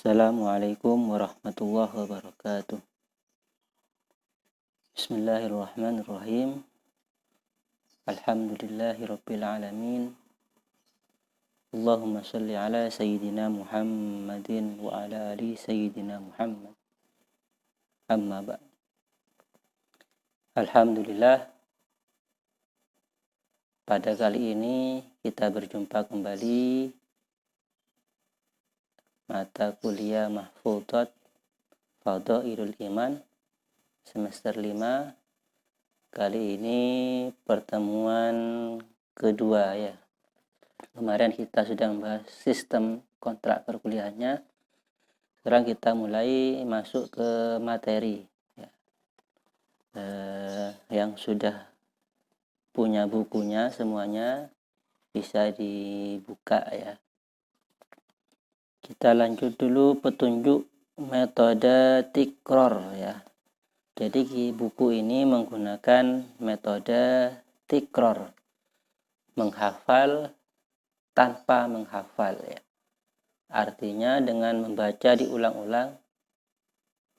Assalamualaikum warahmatullahi wabarakatuh. Bismillahirrahmanirrahim. Alhamdulillahirabbil alamin. Allahumma shalli ala sayyidina Muhammadin wa ala ali sayyidina Muhammad. Amma ba'd. Alhamdulillah, pada kali ini kita berjumpa kembali mata kuliah Mahfudhat Fadhailul Iman semester 5. Kali ini pertemuan kedua ya. Kemarin kita sudah membahas sistem kontrak perkuliahannya. Sekarang kita mulai masuk ke materi ya. Yang sudah punya bukunya semuanya bisa dibuka ya. Kita lanjut dulu petunjuk metode tikror ya. Jadi buku ini menggunakan metode tikror, menghafal tanpa menghafal ya. Artinya dengan membaca diulang-ulang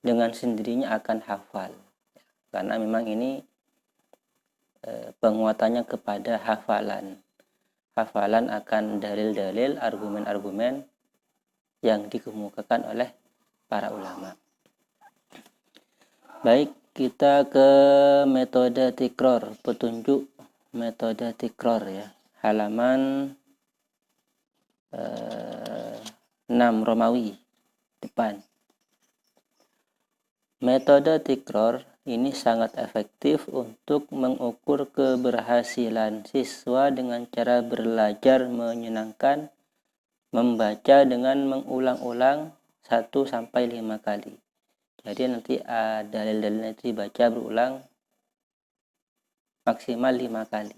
dengan sendirinya akan hafal ya. Karena memang ini penguatannya kepada hafalan akan dalil-dalil, argumen-argumen yang dikemukakan oleh para ulama. Baik, kita ke metode tikror, petunjuk metode tikror ya. Halaman 6 Romawi depan. Metode tikror ini sangat efektif untuk mengukur keberhasilan siswa dengan cara belajar menyenangkan, membaca dengan mengulang-ulang 1-5 kali. Jadi nanti dalil-dalilnya itu dibaca berulang maksimal 5 kali.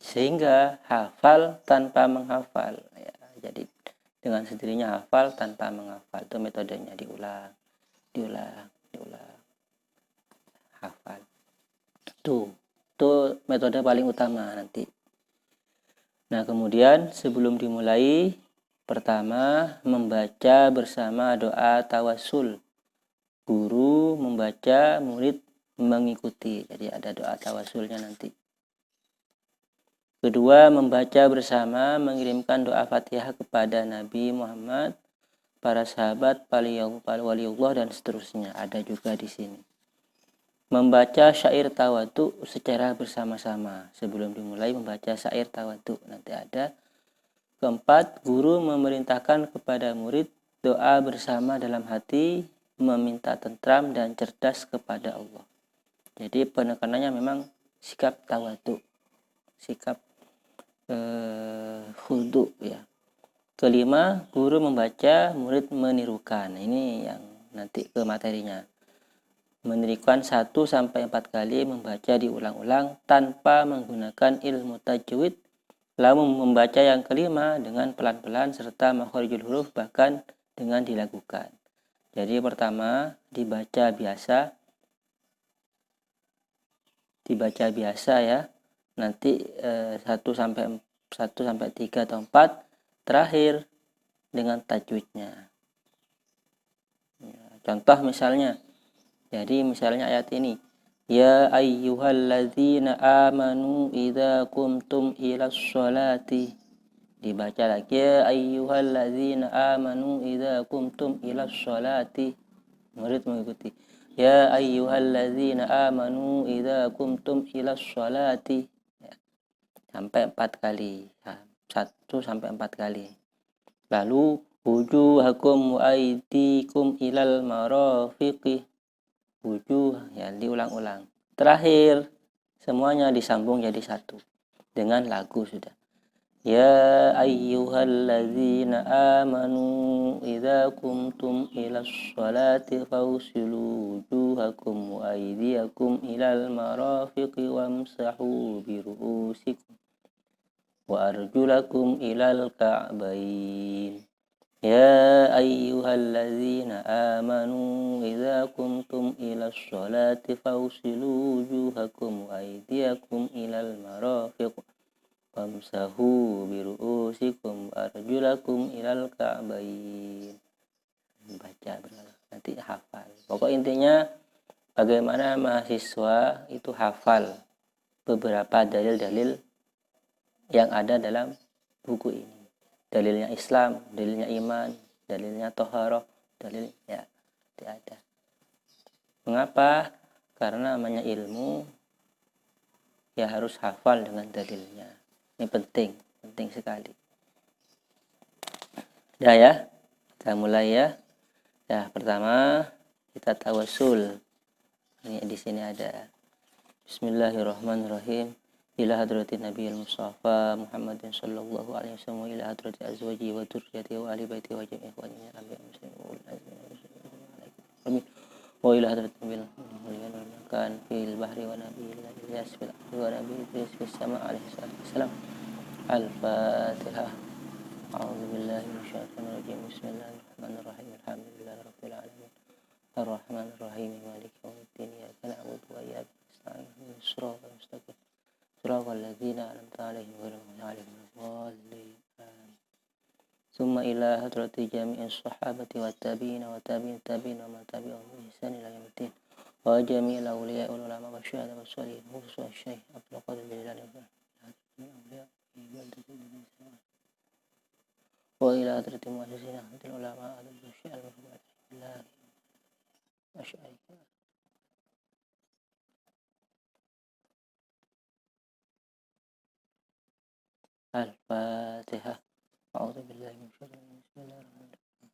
Sehingga hafal tanpa menghafal. Ya, jadi dengan sendirinya hafal tanpa menghafal. Itu metodenya, diulang. Hafal. Itu metode paling utama nanti. Nah, kemudian sebelum dimulai, pertama membaca bersama doa tawassul. Guru membaca, murid mengikuti. Jadi ada doa tawassulnya nanti. Kedua, membaca bersama, mengirimkan doa Fatihah kepada Nabi Muhammad, para sahabat, waliullah dan seterusnya. Ada juga di sini. Membaca syair tawadhu secara bersama-sama. Sebelum dimulai membaca syair tawadhu nanti ada. Keempat, guru memerintahkan kepada murid doa bersama dalam hati, meminta tentram dan cerdas kepada Allah. Jadi penekanannya memang sikap tawadhu, sikap khudu ya. Kelima, guru membaca, murid menirukan. Ini yang nanti ke materinya. Menirukan 1-4 kali, membaca diulang-ulang tanpa menggunakan ilmu tajwid, lalu membaca yang kelima dengan pelan-pelan serta makharijul huruf bahkan dengan dilakukan. Jadi pertama dibaca biasa ya. Nanti 1-3 atau 4 terakhir dengan tajwidnya. Ya, contoh misalnya. Jadi misalnya ayat ini, ya ayyuhalladzina amanu idza qumtum ilas sholati. Dibaca lagi, ya ayyuhalladzina amanu idza qumtum ilas sholati. Murid mengikuti. Ya ayyuhalladzina amanu idza qumtum ilas sholati. Ya, sampai 4 kali. 1-4 kali. Lalu wujuhakum wa aydikum ilal marafiqi. Wujuh ya diulang-ulang. Terakhir semuanya disambung jadi satu dengan lagu sudah. Ya ayyuhalladzina amanu idza qumtum ilas sholati fawsilu wujuhakum wa aydiyakum ilal marafiqi wamsahu biru'usikum wa arjulakum ilal ka'bain. Ya ayyuhalladzina amanu idza qumtum ilas sholati fawsilu wujuhakum wa aydiyakum ilal marafiq wamsahu biru'usikum wa arjulakum ilal ka'bain. baca nanti hafal. Pokok intinya bagaimana mahasiswa itu hafal beberapa dalil-dalil yang ada dalam buku ini. Dalilnya Islam, dalilnya iman, dalilnya toharoh, dalilnya tidak ada. Mengapa? Karena namanya ilmu ya harus hafal dengan dalilnya. Ini penting sekali. Udah ya, kita mulai ya. Ya, pertama kita tawassul. Ini di sini ada Bismillahirrahmanirrahim. Ila hadratin Nabiyil Mustafa Muhammadin sallallahu alaihi wasallam, ila hadrati azwaji wa dzurriyyati wa ahli baiti wa jami'i ikhwanihi al-anbiya muslimin wa ila hadratin bil kan fil bahri wa nabiyil ilyas fil ardi wa nabiyil idris fis sama alaihi salam. Al-Fatihah. A'udzu billahi minasyaitonir rajim. Bismillahirrahmanirrahim. Alhamdulillahi rabbil alamin. Ar-Rahmanir Rahim. Maliki yaumiddin. Iyyaka na'budu wa iyyaka nasta'in. Ihdinas siratal mustaqim. Siratal ladzina an'amta 'alaihim ghairil maghdubi 'alaihim waladdallin. Summa ila hadrati jami'is sahabati wat tabi'in wa tabi'in tabi'in wa man tabi'ahum bi ihsan ila yaumiddin. Wa jami'il awliya'i wal ulama wa syuhada was shalihin khususnya Syekh Abdul Qadir Jilani wa ila hadrati mu'assisina hadratil ulama al-syekh al-muhammad Asy'ari. Al-Fatihah. A'udzu billahi minasyaitonir rajim. Bismillahirrahmanirrahim.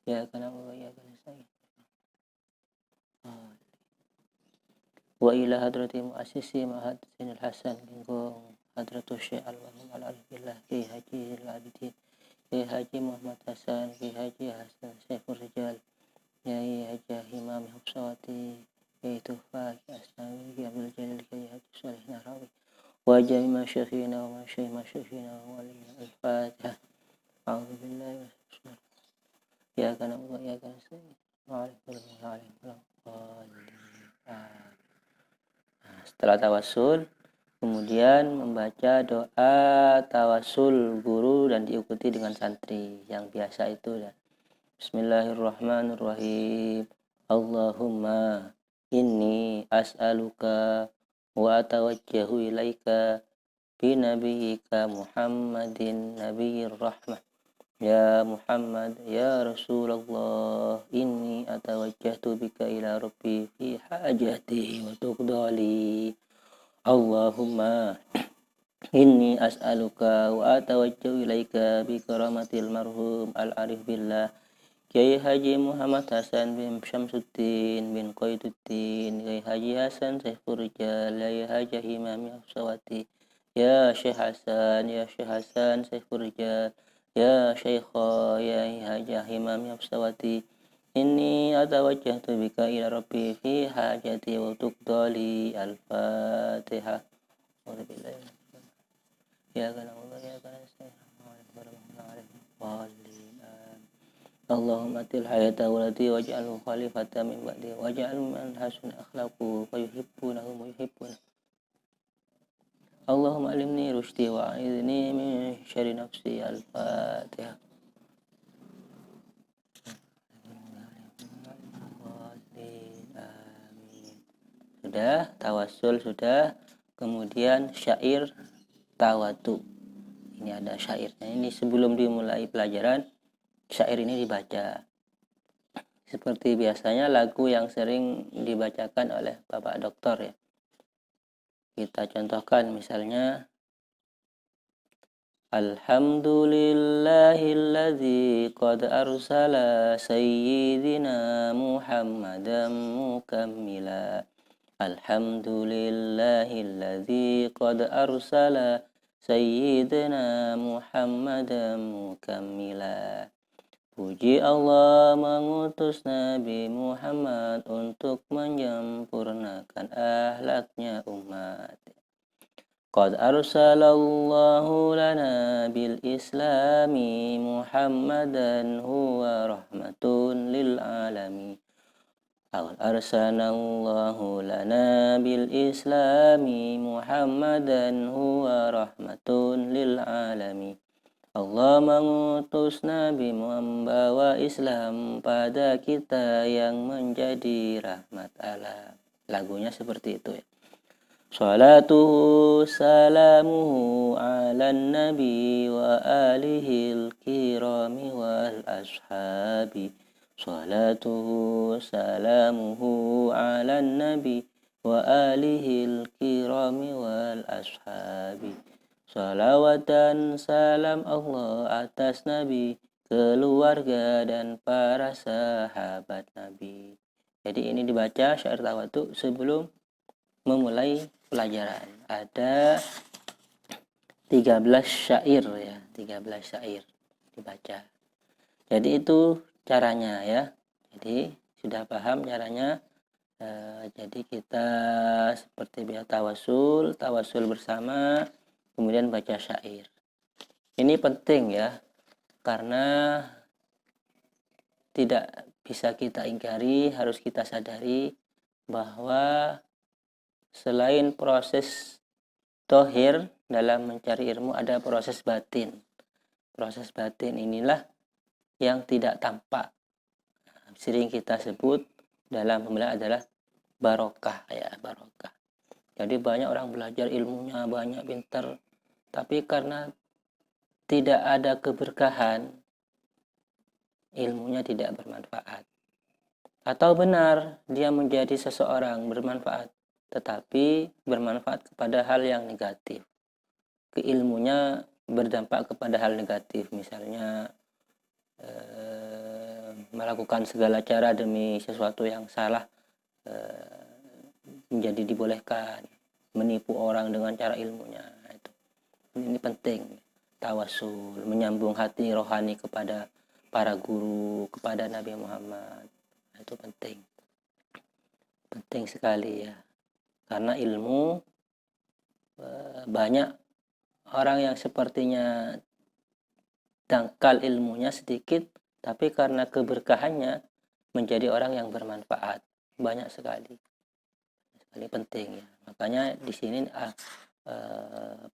Ya kana wa ya kana sa'id. Wa ila hadrati muassisi Ma'had Zainul Hasan Ginggung hadratus Syekh al-Marhum al-Alhamdulillah Ki Haji al-Abidin Ki Haji Muhammad Hasan Ki Haji Hasan Saifur Rijal Yai Haji Imam Hafsawati Yai Tuhfa Ki Asnawi Ki Abdul Jalil Ki Haji Salih Nahrawi wa jami masyayikhina wa masyayikhina wa walina. Al-Fatihah. A'udzu billahi ya kana wa ya kana sa'id. Setelah tawassul kemudian membaca doa tawassul guru dan diikuti dengan santri yang biasa itu ya. Bismillahirrahmanirrahim. Allahumma inni as'aluka wa atawajjahu ilaika bi nabiyyika Muhammadin nabiyyir rahmah. Ya Muhammad ya Rasulullah inni atawajjahtu bika ila rabbi fi hajati wa tuqdali. Allahumma inni as'aluka wa atawajjahu ilaika bi karamatil marhum al-arif billah Kiai Haji Muhammad Hasan bin Syamsuddin bin Qaiduddin, Kiai Haji Hasan Saifur Rijal, Kiai Haji Imam Hafsawati, Ya Syekh Hasan Saifur Rijal, Ya Syekha, Ya Haji Imam Hafsawati, Inni atawajjahtu bika ila Rabbi fi hajati wa tuqdali. Al-Fatihah. Ya kana wa ya kana Allahumma atil hayata walati waj'alhu khalifatan min ba'di waj'alhu man hasun akhlaqu wa yuhibbunahu wa yuhibbuna. Allahumma alimni rushdi wa a'idni min syarri nafsi. Al-Fatihah. Sudah, tawassul sudah, kemudian syair tawatu. Ini ada syairnya. Ini sebelum dimulai pelajaran, syair ini dibaca. Seperti biasanya lagu yang sering dibacakan oleh Bapak Doktor ya. Kita contohkan misalnya Alhamdulillahilladzi qad arsala sayyidina Muhammadam mukammila. Alhamdulillahilladzi qad arsala sayyidina Muhammadam mukammila. Puji Allah mengutus Nabi Muhammad untuk menyempurnakan akhlaknya umat. Qad arsalallahu lana bil islami Muhammadan huwa rahmatun lil alamin. Qad arsalallahu lana bil islami Muhammadan huwa rahmatun lil alamin. Allah mengutus Nabi membawa Islam pada kita yang menjadi rahmat alam. Lagunya seperti itu ya. Salatuhu salamuhu ala nabi wa alihil kirami wal ashabi. Salatuhu salamuhu ala nabi wa alihil kirami wal ashabi. Salawat dan salam Allah atas Nabi, keluarga dan para sahabat Nabi. Jadi ini dibaca syair tawadhu sebelum memulai pelajaran. Ada 13 syair ya, 13 syair dibaca. Jadi itu caranya ya. Jadi sudah paham caranya. Jadi kita seperti biasa tawasul bersama, kemudian baca syair. Ini penting ya, karena tidak bisa kita ingkari, harus kita sadari bahwa selain proses tohir dalam mencari ilmu, ada proses batin. Proses batin inilah yang tidak tampak. Sering kita sebut dalam pembelajaran adalah barokah ya, barokah. Jadi banyak orang belajar ilmunya banyak, pintar, tapi karena tidak ada keberkahan, ilmunya tidak bermanfaat. Atau benar dia menjadi seseorang bermanfaat, tetapi bermanfaat kepada hal yang negatif. Keilmunya berdampak kepada hal negatif, misalnya melakukan segala cara demi sesuatu yang salah menjadi dibolehkan, menipu orang dengan cara ilmunya. Ini penting, tawasul, menyambung hati rohani kepada para guru, kepada Nabi Muhammad. Itu penting sekali ya, karena ilmu banyak orang yang sepertinya dangkal ilmunya sedikit, tapi karena keberkahannya menjadi orang yang bermanfaat. Banyak sekali penting ya. Makanya di sini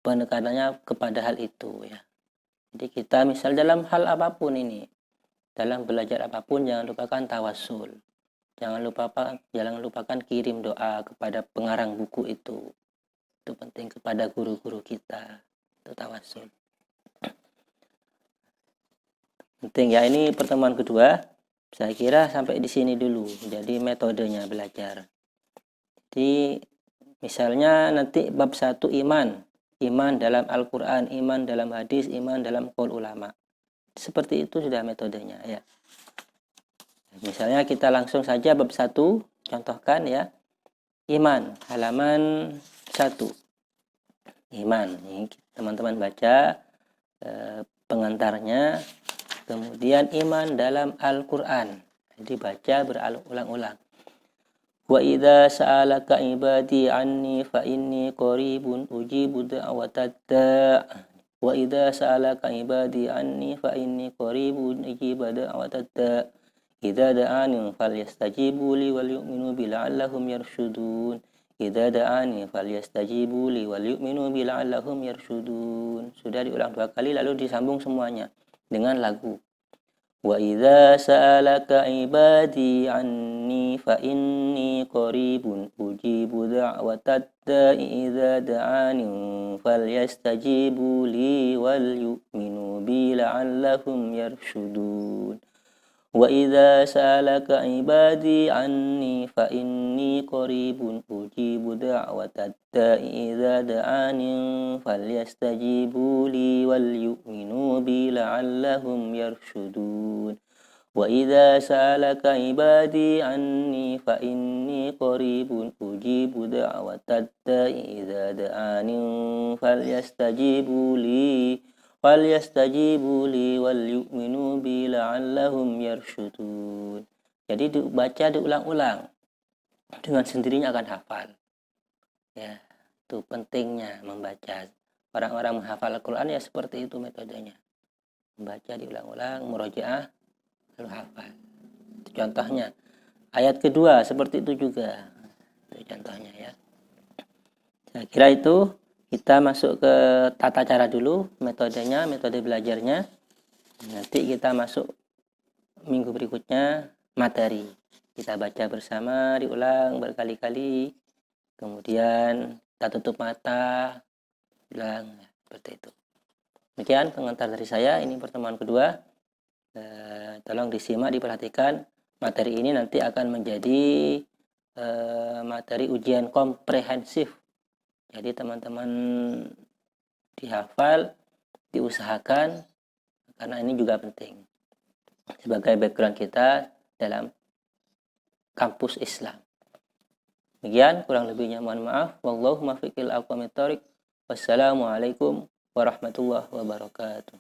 penekanannya kepada hal itu ya. Jadi kita misal dalam hal apapun ini, dalam belajar apapun, jangan lupakan tawasul. Jangan lupakan kirim doa kepada pengarang buku itu. Itu penting, kepada guru-guru kita. Itu tawasul. Penting ya, ini pertemuan kedua. Saya kira sampai di sini dulu. Jadi metodenya belajar. Jadi misalnya nanti bab 1 iman. Iman dalam Al-Quran, iman dalam hadis, iman dalam qaul ulama. Seperti itu sudah metodenya ya. Misalnya kita langsung saja bab 1, contohkan ya. Iman, halaman 1. Iman, ini teman-teman baca pengantarnya. Kemudian iman dalam Al-Quran, dibaca berulang-ulang. Wa idza sa'alaka ibadi anni fa inni qaribun ujibu da'watad da'. Wa idza sa'alaka ibadi anni fa inni qaribun ujibu da'watad da'. Idza da'ani falyastajibu li wal yu'minu bi la'allahum yarshudun. Idza da'ani falyastajibu li wal yu'minu bi la'allahum yarshudun. Sudah diulang 2 kali lalu disambung semuanya dengan lagu. Wa idza sa'alaka ibadi anni fa inni qaribun ujibu da'watad da'i idza da'ani falyastajibu li wal yu'minu bi la'allahum yarshudun. Wa idza sa'alaka ibadi anni fa inni qaribun ujibu da'watad da'i idza da'ani falyastajibu li wal yu'minu bi la'allahum yarshudun. Wa idza sa'alaka ibadi anni fa inni qaribun ujibu da'watad da'i idza da'ani falyastajibu li wal yu'minu bi la'allahum yarshudun. Jadi dibaca diulang-ulang, dengan sendirinya akan hafal ya. Itu pentingnya membaca. Orang-orang menghafal Al-Quran ya seperti itu metodenya, membaca diulang-ulang, murojaah, lalu hafal. Itu contohnya. Ayat kedua seperti itu juga, itu contohnya ya. Saya kira itu Kita masuk ke tata cara dulu, metodenya, metode belajarnya. Nanti kita masuk minggu berikutnya materi. Kita baca bersama, diulang berkali-kali. Kemudian kita tutup mata, ulang, seperti itu. Demikian pengantar dari saya, ini pertemuan kedua. Tolong disimak, diperhatikan. Materi ini nanti akan menjadi materi ujian komprehensif. Jadi teman-teman dihafal, diusahakan, karena ini juga penting sebagai background kita dalam kampus Islam. Demikian, kurang lebihnya mohon maaf. Wallahu muwaffiq ila aqwamit thoriq. Wassalamualaikum warahmatullahi wabarakatuh.